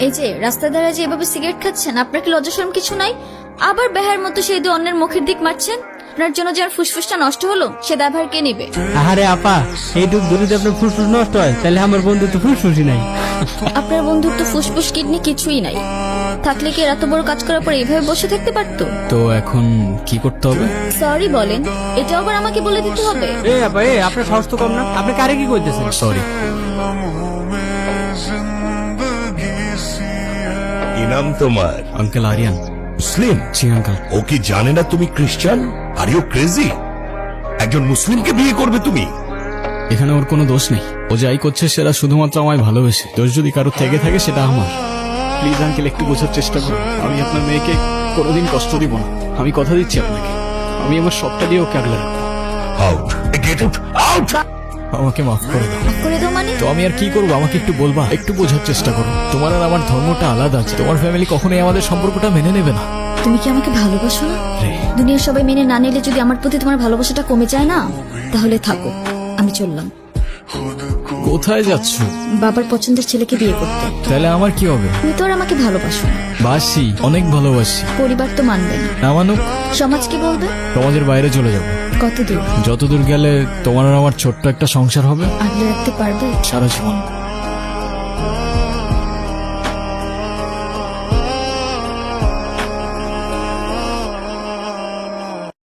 এই যে রাস্তা ধারে যে এভাবে সিগারেট খাচ্ছেন, আপনার কি লজ্জা শরম কিছু নাই? আবার বেহার মতো সেই দু অন্যের মুখের দিক মারছেন। আপনার জন্য যার ফুসফুসটা নষ্ট হলো সে দায়ভার কে নেবে? আরে আপা, এইটুক দূরে যদি আপনার ফুসফুস নষ্ট হয় তাহলে আমার বন্ধু তো ফুসফুসই নাই। আপনার বন্ধুর তো ফুসফুস কিডনি কিছুই নাই, থাকলে কি এত বড় কাজ করার পর এইভাবে বসে থাকতে পারতো? তো এখন কি করতে হবে? সরি বলেন, এটা আবার আমাকে বলে দিতে হবে? আপা আপনার সাহস তো কম না, আপনি কারে কি করতেছেন? সরি। কি নাম তোমার? Uncle Aryan. Muslim? Ji uncle. ও কি জানে না তুমি খ্রিস্টান? Are you crazy? একজন মুসলিমকে বিয়ে করবে তুমি? এখানে ওর কোনো দোষ নেই, ও যাই করছে সেটা শুধুমাত্র আমায় ভালোবেসে। দোষ যদি কারোর থেকে থাকে সেটা আমার। প্লিজ আঙ্কেল একটু বোঝার চেষ্টা করুন, আমি আপনার মেয়েকে কোনোদিন কষ্ট দিব না। আমি কথা দিচ্ছি আপনাকে, আমি আমার সবটা দিয়ে ওকে আগলে রাখবো। Out, get out. আমাকে মাফ করে দাও। করে দাও মানে? তো আমি আর কি করবো, আমাকে একটু বলবা, একটু বোঝার চেষ্টা করো। তোমার আর আমার ধর্মটা আলাদা আছে, তোমার ফ্যামিলি কখনোই আমাদের সম্পর্কটা মেনে নেবে না। তুমি কি আমাকে ভালোবাসো না? রে, দুনিয়ার সবাই মেনে না নিলে যদি আমার প্রতি তোমার ভালোবাসাটা কমে যায় না, তাহলে থাকো, আমি চললাম। কোথায় যাচ্ছ? বাবার পছন্দের ছেলেকে বিয়ে করতে। তাহলে আমার কি হবে? তুমি তো আর আমাকে ভালোবাসো না। বাসি, অনেক ভালোবাসি। পরিবার তো মানবে না, না মানুক, সমাজ কি বলবে? সমাজের বাইরে চলে যাবো। কত দূর? যতদূর গেলে তোমার আর আমার ছোট্ট একটা সংসার হবে, আগলে রাখতে পারবে? সারা জীবন।